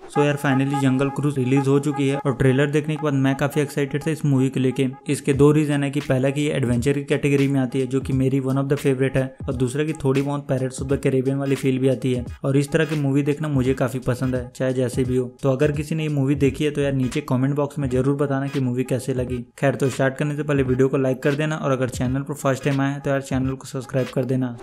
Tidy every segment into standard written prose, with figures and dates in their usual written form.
सो यार फाइनली जंगल cruise release हो चुकी है और ट्रेलर देखने के बाद मैं काफी एक्साइटेड था इस मूवी को लेके। इसके दो रीजन है कि पहला कि ये एडवेंचर की कैटेगरी में आती है जो कि मेरी वन ऑफ द फेवरेट है, और दूसरा कि थोड़ी बहुत पैरेट्स ऑफ द कैरेबियन वाली फील भी आती है और इस तरह की मूवी देखना मुझे काफी पसंद है, चाहे जैसे भी हो। तो अगर किसी ने ये मूवी देखी है तो यार नीचे कमेंट बॉक्स में जरूर बताना कि मूवी कैसे लगी। खैर तो स्टार्ट करने से पहले वीडियो को लाइक कर देना और अगर चैनल पर फर्स्ट टाइम आए तो यार चैनल को सब्सक्राइब कर देना।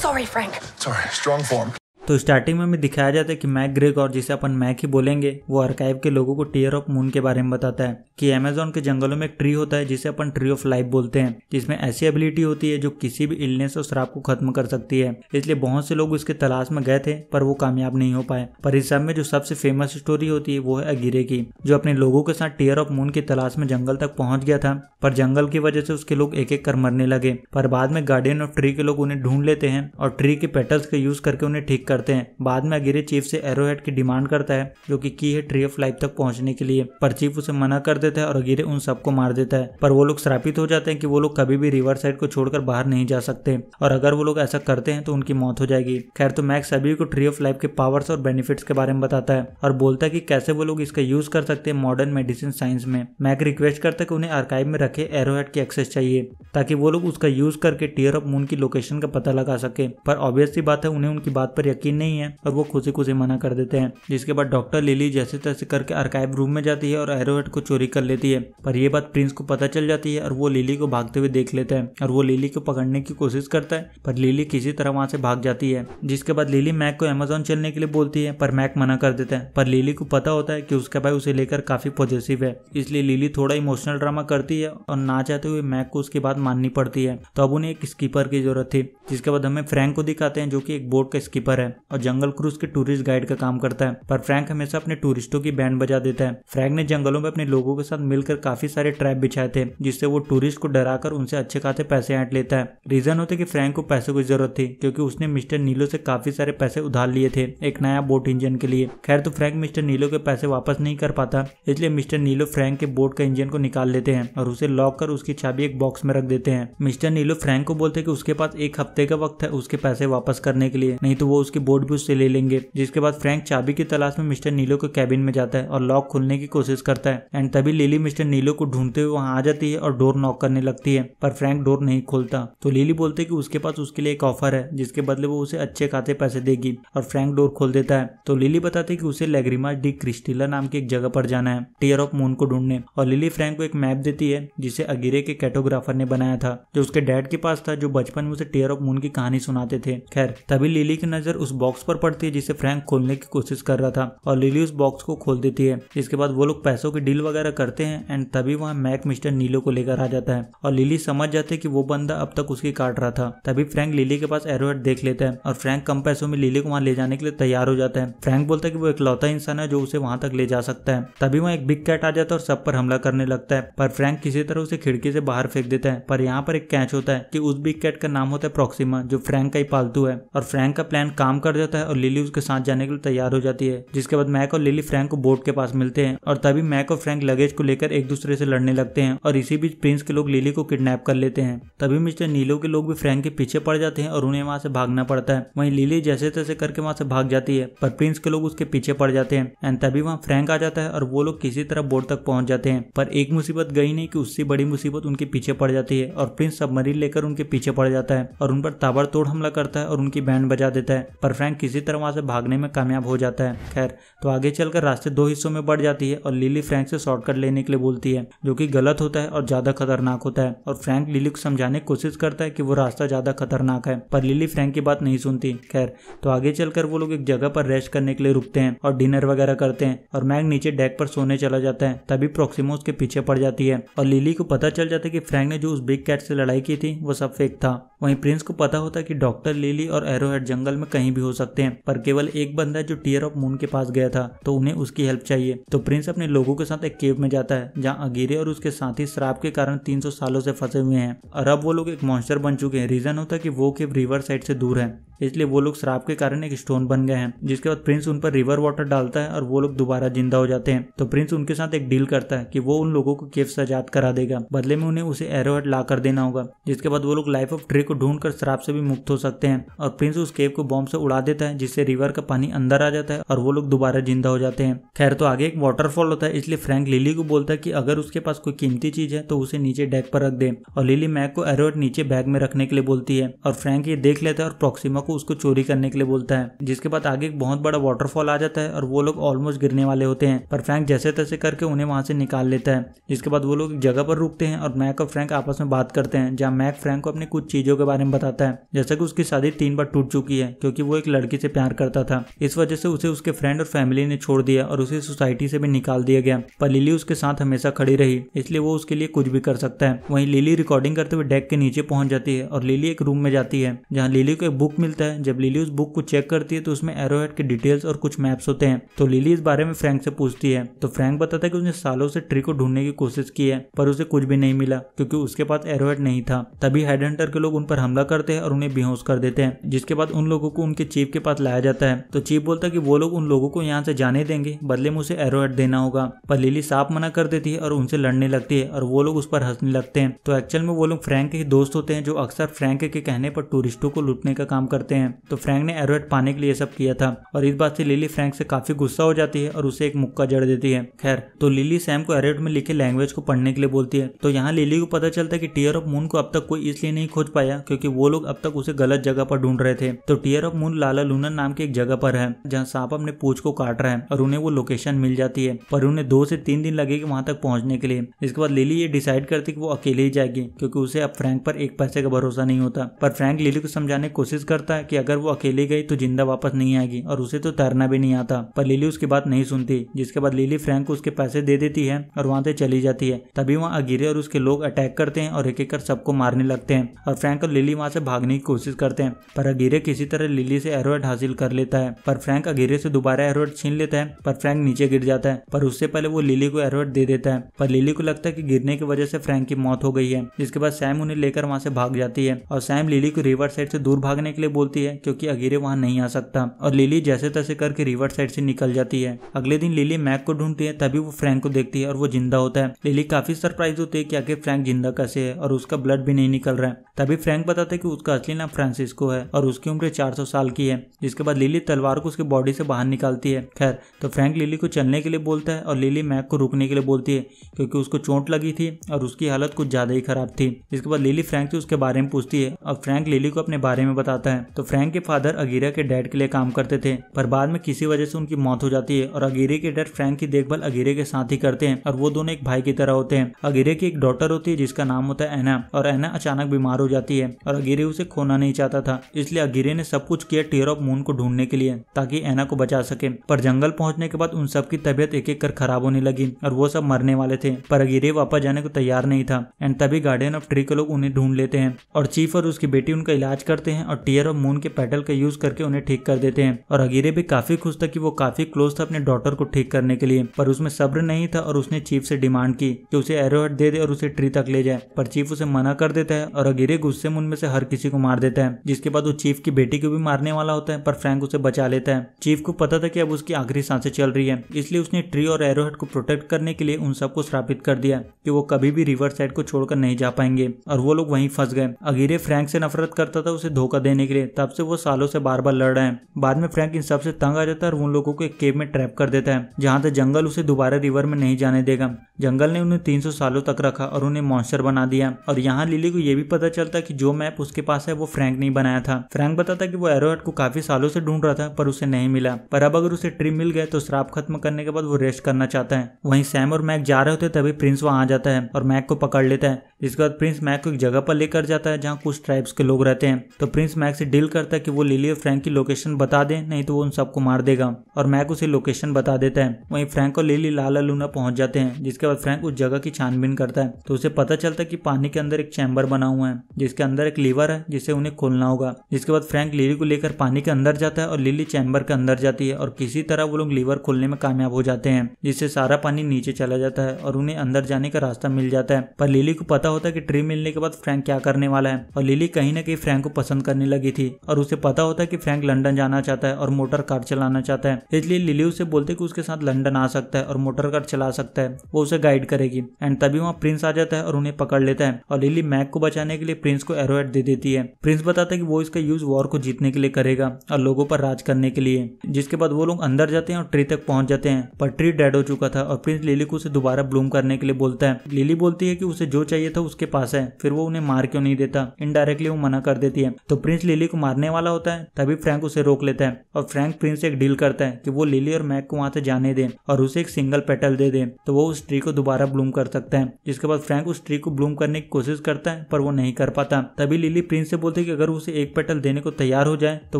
Sorry, Frank. Sorry, strong form. तो स्टार्टिंग में हमें दिखाया जाता है कि मैक ग्रेगोर, जिसे अपन मैक ही बोलेंगे, वो आर्काइव के लोगों को टीयर ऑफ मून के बारे में बताता है कि अमेज़न के जंगलों में एक ट्री होता है जिसे अपन ट्री ऑफ लाइफ बोलते हैं, जिसमें ऐसी एबिलिटी होती है जो किसी भी इलनेस और श्राप को खत्म कर सकती है। इसलिए बहुत से लोग उसके तलाश में गए थे पर वो कामयाब नहीं हो पाए। पर इस सब में जो सबसे फेमस स्टोरी होती है वो है अगीरे की, जो अपने लोगों के साथ टीयर ऑफ मून की तलाश में जंगल तक पहुंच गया था, पर जंगल की वजह से उसके लोग एक एक कर मरने लगे। पर बाद में गार्डियन ऑफ ट्री के लोग उन्हें ढूंढ लेते हैं और ट्री के पेटल्स का यूज करके उन्हें ठीक करते हैं। बाद में अगीरे चीफ से एरोहेड की डिमांड करता है जो कि की है ट्री ऑफ लाइफ तक पहुंचने के लिए, पर चीफ उसे मना कर देता है और अगीरे उन सबको मार देता है। पर वो लोग श्रापित हो जाते हैं कि वो लोग कभी भी रिवर साइड को छोड़कर बाहर नहीं जा सकते और अगर वो लोग ऐसा करते हैं तो उनकी मौत हो जाएगी। खैर तो मैक सभी को ट्री ऑफ लाइफ के पावर्स और बेनिफिट्स के बारे में बताता है और बोलता है कि कैसे वो लोग इसका यूज कर सकते हैं मॉडर्न मेडिसिन साइंस में। मैक रिक्वेस्ट करता है कि उन्हें आर्काइव में रखे एरोहेड की एक्सेस चाहिए ताकि वो लोग उसका यूज करके टीयर ऑफ मून की लोकेशन का पता लगा सके। पर ऑब्वियस सी बात है उन्हें उनकी बात पर यकीन नहीं है और वो खुशी खुशी मना कर देते हैं। जिसके बाद डॉक्टर लिली जैसे तैसे करके आर्काइव रूम में जाती है और एरोहेड को चोरी कर लेती है। पर यह बात प्रिंस को पता चल जाती है और वो लिली को भागते हुए देख लेता है और वो लिली को पकड़ने की कोशिश करता है, पर लिली किसी तरह वहां से भाग जाती है। जिसके बाद लिली मैक को अमेज़न चलने के लिए बोलती है पर मैक मना कर देता है। पर लिली को पता होता है कि उसका भाई उसे लेकर काफी पॉजिटिव है, इसलिए लिली थोड़ा इमोशनल ड्रामा करती है और ना चाहते हुए मैक को उसकी बात माननी पड़ती है। तो अब उन्हें एक स्कीपर की जरूरत थी। जिसके बाद हमें फ्रैंक को दिखाते हैं जो कि एक बोट का स्कीपर है और जंगल क्रूज के टूरिस्ट गाइड का काम करता है। पर फ्रैंक हमेशा अपने टूरिस्टों की बैंड बजा देता है। फ्रैंक ने जंगलों में अपने लोगों के साथ मिलकर काफी सारे ट्रैप बिछाए थे जिससे वो टूरिस्ट को डराकर उनसे अच्छे खासे पैसे ऐंठ लेता है। रीजन होता है कि फ्रैंक को पैसों की जरूरत थी क्योंकि उसने मिस्टर नीलो से काफी सारे पैसे उधार लिए थे एक नया बोट इंजन के लिए। खैर तो फ्रैंक मिस्टर नीलो के पैसे वापस नहीं कर पाता, इसलिए मिस्टर नीलो फ्रैंक के बोट का इंजन को निकाल लेते हैं और उसे लॉक कर उसकी चाबी एक बॉक्स में रख देते हैं। मिस्टर नीलो फ्रैंक को बोलते हैं कि उसके पास एक हफ्ते का वक्त है उसके पैसे वापस करने के लिए, नहीं तो वो उसकी बोट भी उससे ले लेंगे। जिसके बाद फ्रैंक चाबी की तलाश में मिस्टर नीलो के कैबिन में जाता है और लॉक खोलने की कोशिश करता है एंड तभी लिली मिस्टर नीलो को ढूंढते हुए वहां आ जाती है और डोर नॉक करने लगती है, पर फ्रैंक डोर नहीं खोलता। तो लिली बोलते कि उसके पास उसके लिए एक ऑफर है जिसके बदले वो उसे अच्छे खासे पैसे देगी और फ्रैंक डोर खोल देता है। तो लिली बताती है कि उसे लैग्रिमा डी क्रिस्टिला नाम की एक जगह पर जाना है टीयर ऑफ मून को ढूंढने, और लिली फ्रैंक को एक मैप देती है जिसे अगीरे के कैटोग्राफर ने बनाया था जो उसके डैड के पास था, जो बचपन में उसे टीयर ऑफ मून की कहानी सुनाते थे। खैर तभी लिली की नजर उस बॉक्स पर पड़ती है जिसे फ्रैंक खोलने की कोशिश कर रहा था और लिली उस बॉक्स को खोल देती है। इसके बाद वो लोग पैसों की डील वगैरह करते हैं एंड तभी वहाँ मैक मिस्टर नीलो को लेकर आ जाता है और लिली समझ जाते है कि वो बंदा अब तक उसकी काट रहा था। तभी फ्रैंक लिली के पास एरोहेड देख लेता है और फ्रैंक कम पैसों में लिली को वहाँ ले जाने के लिए तैयार हो जाता है। फ्रैंक बोलता है कि वो इकलौता इंसान है जो उसे वहां तक ले जा सकता है। तभी वहाँ एक बिग कैट आ जाता है और सब पर हमला करने लगता है, पर फ्रैंक किसी तरह उसे खिड़की से बाहर फेंक देता है। पर यहाँ पर एक कैच होता है कि उस बिग कैट का नाम होता है प्रॉक्सिमा, जो फ्रैंक का ही पालतू है, और फ्रैंक का प्लान काम कर जाता है और लिली उसके साथ जाने के लिए तैयार हो जाती है। जिसके बाद मैक और लिली फ्रैंक को बोट के पास मिलते हैं और तभी मैक और फ्रैंक लगेज को लेकर एक दूसरे से लड़ने लगते हैं और इसी बीच प्रिंस के लोग लिली को किडनैप कर लेते हैं। तभी मिस्टर नीलो के लोग भी फ्रैंक के पीछे पड़ जाते हैं और उन्हें वहां से भागना पड़ता है। वहीं लिली जैसे तैसे करके वहां से भाग जाती है पर प्रिंस के लोग उसके पीछे पड़ जाते हैं एंड तभी वहां फ्रैंक आ जाता है और वो लोग किसी तरह बोट तक पहुंच जाते हैं। पर एक मुसीबत गई नहीं कि उससे बड़ी मुसीबत उनके पीछे पड़ जाती है और प्रिंस सबमरीन लेकर उनके पीछे पड़ जाता है और उन पर ताबड़तोड़ हमला करता है और उनकी बैंड बजा देता है, पर फ्रैंक किसी तरह वहां से भागने में कामयाब हो जाता है। खैर तो आगे चलकर रास्ते दो हिस्सों में बढ़ जाती है और लिली फ्रैंक से शॉर्टकट लेने के लिए बोलती है जो कि गलत होता है और ज्यादा खतरनाक होता है, और फ्रैंक लिली को समझाने की कोशिश करता है कि वो रास्ता ज्यादा खतरनाक है, पर लिली फ्रैंक की बात नहीं सुनती। खैर तो आगे चलकर वो लोग एक जगह पर रेस्ट करने के लिए रुकते हैं और डिनर वगैरह करते हैं और मैक नीचे डेक पर सोने चला जाता है। तभी प्रॉक्सिमा उसके पीछे पड़ जाती है और लिली को पता चल जाता है कि फ्रैंक ने जो उस बिग कैट से लड़ाई की थी वो सब फेक था। वहीं प्रिंस को पता होता है कि डॉक्टर लिली और एरोहेड जंगल में कहीं भी हो सकते हैं, पर केवल एक बंदा जो टीयर ऑफ मून के पास गया था तो उन्हें उसकी हेल्प चाहिए। तो प्रिंस अपने लोगों के साथ एक केव में जाता है जहां अगीरे और उसके साथी श्राप के कारण 300 सालों से फंसे हुए हैं और अब वो लोग एक मॉन्स्टर बन चुके हैं। रीजन होता है कि वो केव रिवर साइड से दूर है इसलिए वो लोग श्राप के कारण एक स्टोन बन गए हैं। जिसके बाद प्रिंस उन पर रिवर वाटर डालता है और वो लोग दोबारा जिंदा हो जाते हैं। तो प्रिंस उनके साथ एक डील करता है कि वो उन लोगों को केव से आजाद करा देगा, बदले में उन्हें उसे एरोहेड ला कर देना होगा। जिसके बाद वो लोग लाइफ ऑफ ट्री को ढूंढकर श्राप से भी मुक्त हो सकते हैं और प्रिंस उस केव को बॉम्ब से उड़ा देता है, जिससे रिवर का पानी अंदर आ जाता है और वो लोग दोबारा जिंदा हो जाते हैं। खैर, तो आगे एक वाटरफॉल होता है, इसलिए फ्रैंक लिली को बोलता है कि अगर उसके पास कोई कीमती चीज है तो उसे नीचे डेक पर रख दे, और लिली मैक को एरोहेड नीचे बैग में रखने के लिए बोलती है और फ्रैंक ये देख लेता है और प्रॉक्सिमा को उसको चोरी करने के लिए बोलता है। जिसके बाद आगे एक बहुत बड़ा वाटरफॉल आ जाता है और वो लोग ऑलमोस्ट गिरने वाले होते हैं, पर फ्रैंक जैसे तैसे करके उन्हें वहां से निकाल लेता है। जिसके बाद वो लोग एक जगह पर रुकते हैं और मैक और फ्रैंक आपस में बात करते हैं, जहाँ मैक फ्रैंक को अपनी कुछ चीजों के बारे में बताता है, जैसा कि उसकी शादी 3 बार टूट चुकी है क्योंकि वो एक लड़की से प्यार करता था। इस वजह से उसे उसके फ्रेंड और फैमिली ने छोड़ दिया और उसे सोसाइटी से भी निकाल दिया गया, पर लिली उसके साथ हमेशा खड़ी रही, इसलिए वो उसके लिए कुछ भी कर सकता है। वहीं लिली रिकॉर्डिंग करते हुए डेक के नीचे पहुंच जाती है और लिली एक रूम में जाती है जहाँ लिली को एक बुक मिलता है। जब लिली उस बुक को चेक करती है तो उसमें एरोहेड के डिटेल्स और कुछ मैप्स होते हैं। तो लिली इस बारे में फ्रैंक से पूछती है, तो फ्रैंक बताता है कि उसने सालों से ट्री को ढूंढने की कोशिश की है पर उसे कुछ भी नहीं मिला क्योंकि उसके पास एरोहेड नहीं था। तभी हेडहंटर के लोग उन पर हमला करते हैं और उन्हें बेहोश कर देते हैं। जिसके बाद उन लोगों को उनके चीफ के पास लाया जाता है। तो चीफ बोलता है कि वो लोग उन लोगों को यहाँ से जाने देंगे, बदले में उसे एरोहेड देना होगा, पर लिली साफ मना कर देती है और उनसे लड़ने लगती है और वो लोग उस पर हंसने लगते हैं। तो एक्चुअल में वो लोग फ्रैंक के दोस्त होते हैं जो अक्सर फ्रैंक के कहने पर टूरिस्टों को लूटने का काम करते हैं। तो फ्रैंक ने एरोहेड पाने के लिए सब किया था और इस बात से लिली फ्रैंक से काफी गुस्सा हो जाती है और उसे एक मुक्का जड़ देती है। खैर, तो लिली सैम को एरोहेड में लिखे लैंग्वेज को पढ़ने के लिए बोलती है। तो यहाँ लिली को पता चलता है कि टीयर ऑफ मून को अब तक कोई इसलिए नहीं खोज पाया क्योंकि वो लोग अब तक उसे गलत जगह पर ढूंढ रहे थे। तो tear of moon Lala Luna नाम की एक जगह पर है जहाँ सांप अपने पूंछ को काट रहा है और उन्हें वो लोकेशन मिल जाती है, पर उन्हें 2 से 3 दिन लगेगी वहां तक पहुंचने के लिए। इसके बाद लिली ये डिसाइड करती है कि वो अकेले ही जाएगी क्योंकि उसे अब फ्रैंक पर एक पैसे का भरोसा नहीं होता। पर फ्रैंक लिली को समझाने की कोशिश करता है कि अगर वो अकेली गई तो जिंदा वापस नहीं आएगी और उसे तो तैरना भी नहीं आता, पर लिली उसकी बात नहीं सुनती। जिसके बाद लिली फ्रैंक को उसके पैसे दे देती है और वहां से चली जाती है। तभी वहाँ अगीरे और उसके लोग अटैक करते हैं और एक एक कर सबको मारने लगते हैं और फ्रैंक और लिली वहां से भागने की कोशिश करते हैं, पर अगीरे किसी तरह लिली से एरोहेड हासिल कर लेता है। पर फ्रैंक अगीरे से दोबारा एरोहेड छीन लेता है, पर फ्रैंक नीचे गिर जाता है, पर उससे पहले वो लिली को एरोहेड दे देता है। पर लिली को लगता है कि गिरने की वजह से फ्रैंक की मौत हो गई है। जिसके बाद सैम उन्हें लेकर वहां से भाग जाती है और सैम लिली को रिवर साइड से दूर भागने के लिए बोलती है क्योंकि अगीरे वहां नहीं आ सकता, और लिली जैसे तैसे करके रिवर साइड से निकल जाती है। अगले दिन लिली मैक को ढूंढती है, तभी वो फ्रैंक को देखती है और वो जिंदा होता है। लिली काफी सरप्राइज होती है कि आखिर फ्रैंक जिंदा कैसे है और उसका ब्लड भी नहीं निकल रहा है। तभी फ्रैंक बताता है कि उसका असली नाम फ्रांसिस्को है और उसकी उम्र 400 साल की है। जिसके बाद लिली तलवार को उसके बॉडी से बाहर निकालती है। खैर, तो फ्रैंक लिली को चलने के लिए बोलता है और लिली मैक को रुकने के लिए बोलती है क्योंकि उसको चोट लगी थी और उसकी हालत कुछ ज्यादा ही खराब थी। जिसके बाद लिली फ्रैंक से उसके बारे में पूछती है और फ्रैंक लिली को अपने बारे में बताता है। तो फ्रैंक के फादर अगीरा के डैड के लिए काम करते थे, पर बाद में किसी वजह से उनकी मौत हो जाती है और अगीरे के डैड फ्रैंक की देखभाल अगीरे के साथ ही करते हैं और वो दोनों एक भाई की तरह होते हैं। अगीरे की एक डॉटर होती है जिसका नाम होता है एना, और एना अचानक बीमार हो जाती है और अगीरे उसे खोना नहीं चाहता था, इसलिए अगीरे ने सब कुछ किया टीयर ऑफ मून को ढूंढने के लिए ताकि एना को बचा सके। पर जंगल पहुंचने के बाद उन सबकी तबीयत एक एक कर खराब होने लगी और वो सब मरने वाले थे, पर अगीरे वापस जाने को तैयार नहीं था। एंड तभी गार्डियन ऑफ ट्री के लोग उन्हें ढूंढ लेते हैं और चीफ और उसकी बेटी उनका इलाज करते हैं और टीयर ऑफ मून के पेटल का यूज करके उन्हें ठीक कर देते हैं। और अगीरे भी काफी खुश था कि वो काफी क्लोज था अपने डॉटर को ठीक करने के लिए, पर उसमें सब्र नहीं था और उसने चीफ से डिमांड की कि उसे एरोहेड दे दे और उसे ट्री तक ले जाए, पर चीफ उसे मना कर देता है और अगीरे गुस्से में उनमें से हर किसी को मार देता है। जिसके बाद वो चीफ की बेटी को भी मारने वाला होता है, पर फ्रैंक उसे बचा लेता है। चीफ को पता था कि अब उसकी आखिरी सांसें चल रही है, इसलिए उसने ट्री और एरोहेड को प्रोटेक्ट करने के लिए उन सबको श्रापित कर दिया कि वो कभी भी रिवर साइड को छोड़कर नहीं जा पाएंगे और वो लोग वहीं फंस गए। अगीरे फ्रैंक से नफरत करता था उसे धोखा देने के लिए, तब से वो सालों से बार बार लड़ रहे हैं। बाद में फ्रैंक इन सबसे तंग आ जाता है और उन लोगों को एक केव में ट्रैप कर देता है जहां तक जंगल उसे दोबारा रिवर में नहीं जाने देगा। जंगल ने उन्हें 300 सालों तक रखा और उन्हें मॉन्स्टर बना दिया। और यहाँ लिली को यह भी पता चलता कि जो मैप उसके पास है वो फ्रैंक नहीं बनाया था। फ्रैंक बताता कि वो एरोहेड को काफी सालों से ढूंढ रहा था पर उसे नहीं मिला, पर अब अगर उसे ट्री मिल गए तो श्राप खत्म करने के बाद वो रेस्ट करना चाहता है। वहीं सैम और मैक जा रहे होते तभी प्रिंस वहां आ जाता है और मैक को पकड़ लेता है। जिसके बाद प्रिंस मैक को एक जगह पर लेकर जाता है जहाँ कुछ ट्राइब्स के लोग रहते हैं। तो प्रिंस मैक से डील करता है कि वो लिली और फ्रैंक की लोकेशन बता दे, नहीं तो वो उन सबको मार देगा, और मैक उसे लोकेशन बता देता है। वहीं फ्रैंक और लिली लाला लूना पहुंच जाते हैं। जिसके बाद फ्रैंक उस जगह की छानबीन करता है तो उसे पता चलता है कि पानी के अंदर एक चैम्बर बना हुआ है जिसके अंदर एक लीवर है जिसे उन्हें खोलना होगा। जिसके बाद फ्रैंक लिली को लेकर पानी के अंदर जाता है और लिली चैम्बर के अंदर जाती है और किसी तरह वो लोग लीवर खोलने में कामयाब हो जाते हैं, जिससे सारा पानी नीचे चला जाता है और उन्हें अंदर जाने का रास्ता मिल जाता है। पर लिली को पता पता होता है कि ट्री मिलने के बाद फ्रैंक क्या करने वाला है और लिली कहीं ना कहीं फ्रैंक को पसंद करने लगी थी और उसे पता होता है कि फ्रैंक लंदन जाना चाहता है और मोटर कार चलाना चाहता है, इसलिए लिली उसे बोलते कि उसके साथ लंदन आ सकता है और मोटर कार चला सकता है, वो उसे गाइड करेगी। एंड तभी वहाँ प्रिंस आ जाता है और उन्हें पकड़ लेता है और लिली मैक को बचाने के लिए प्रिंस को एरोहेड दे देती है। प्रिंस बताता है कि वो इसका यूज वॉर को जीतने के लिए करेगा और लोगों पर राज करने के लिए। जिसके बाद वो लोग अंदर जाते हैं और ट्री तक पहुंच जाते हैं, पर ट्री डेड हो चुका था और प्रिंस लिली को उसे दोबारा ब्लूम करने के लिए बोलता है। लिली बोलती है कि उसे जो चाहिए था उसके पास है, फिर वो उन्हें मार क्यों नहीं देता। इनडायरेक्टली वो मना कर देती है। तो प्रिंस लिली को मारने वाला होता है, तभी फ्रैंक उसे रोक लेता है और फ्रैंक प्रिंस से एक डील करता है कि वो लिली और मैक को वहां से जाने दे और उसे एक सिंगल पेटल दे दे तो वो उस ट्री को दोबारा ब्लूम कर सकता है। जिसके बाद फ्रैंक उस ट्री को ब्लूम करने की कोशिश करता है पर वो नहीं कर पाता। तभी लिली प्रिंस से बोलती है कि अगर उसे एक पेटल देने को तैयार हो जाए तो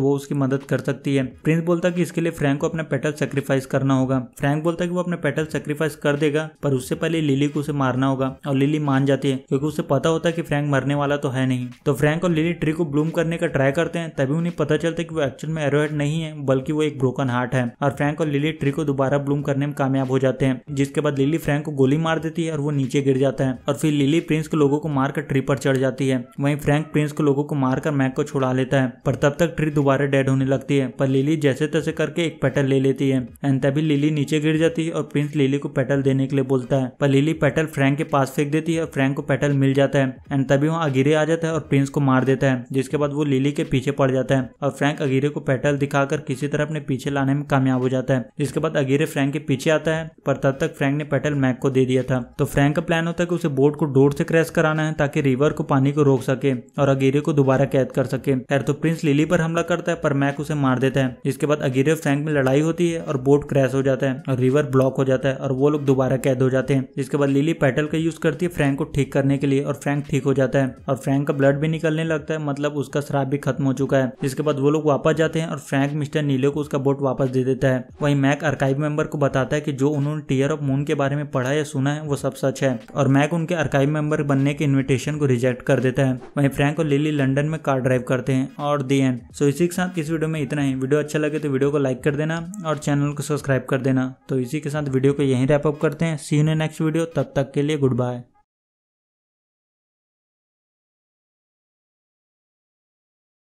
वो उसकी मदद कर सकती है। प्रिंस बोलता है कि इसके लिए फ्रैंक को अपना पेटल सेक्रीफाइस करना होगा। फ्रैंक बोलता है कि वो अपने पेटल सेक्रीफाइस कर देगा पर उससे पहले लिली को उसे मारना होगा और लिली मान जाती है क्योंकि उसे पता होता है कि फ्रैंक मरने वाला तो है नहीं। तो फ्रैंक और लिली ट्री को ब्लूम करने का ट्राई करते हैं, तभी उन्हें पता चलता है कि वो एक्चुअल में एरोहेड नहीं है बल्कि वो एक ब्रोकन हार्ट है और फ्रैंक और लिली ट्री को दोबारा ब्लूम करने में कामयाब हो जाते हैं। जिसके बाद लिली फ्रैंक को गोली मार देती है और वो नीचे गिर जाता है और फिर लिली प्रिंस को लोगों को मारकर ट्री पर चढ़ जाती है। वहीं फ्रैंक प्रिंस को लोगों को मारकर मैक को छुड़ा लेता है पर तब तक ट्री दोबारा डेड होने लगती है। पर लिली जैसे तैसे करके एक पेटल ले लेती है एंड तभी लिली नीचे गिर जाती है और प्रिंस लिली को पेटल देने के लिए बोलता है पर लिली पेटल फ्रैंक के पास फेंक देती है और फ्रैंक को पेटल मिल जाता है एंड तभी वहाँ अगीरे आ जाता है और प्रिंस को मार देता है। जिसके बाद वो लिली के पीछे पड़ जाता है और फ्रैंक अगीरे को पेटल दिखाकर किसी तरह अपने पीछे लाने में कामयाब हो जाता है। जिसके बाद अगीरे फ्रैंक के पीछे आता है पर तब तक फ्रैंक ने पेटल मैक को दे दिया था। तो फ्रैंक का प्लान होता है कि उसे बोट को डोर से क्रैश कराना है ताकि रिवर को पानी को रोक सके और अगीरे को दोबारा कैद कर सके। खैर तो प्रिंस लिली पर हमला करता है पर मैक उसे मार देता है। जिसके बाद अगीरे फ्रैंक में लड़ाई होती है और बोट क्रैश हो जाता है और रिवर ब्लॉक हो जाता है और वो लोग दोबारा कैद हो जाते हैं। जिसके बाद लिली पेटल का यूज करती है फ्रैंक को ठीक करने के लिए और फ्रैंक ठीक हो जाता है और फ्रैंक का ब्लड भी निकलने लगता है, मतलब उसका श्राप भी खत्म हो चुका है। जिसके बाद वो लोग वापस जाते हैं और फ्रैंक मिस्टर नीलो को उसका बोट वापस दे देता है। वहीं मैक आर्काइव मेंबर को बताता है कि जो उन्होंने टीयर ऑफ मून के बारे में पढ़ा या सुना है वो सब सच है और मैक उनके आर्काइव मेंबर बनने के इन्विटेशन को रिजेक्ट कर देता है। वहीं फ्रैंक और लिली लंदन में कार ड्राइव करते हैं और दी एंड। सो इसी के साथ इस वीडियो में इतना ही। वीडियो अच्छा लगे तो वीडियो को लाइक कर देना और चैनल को सब्सक्राइब कर देना। तो इसी के साथ वीडियो को यहीं रैप अप करते हैं। सी यू इन नेक्स्ट वीडियो, तब तक के लिए गुड बाय।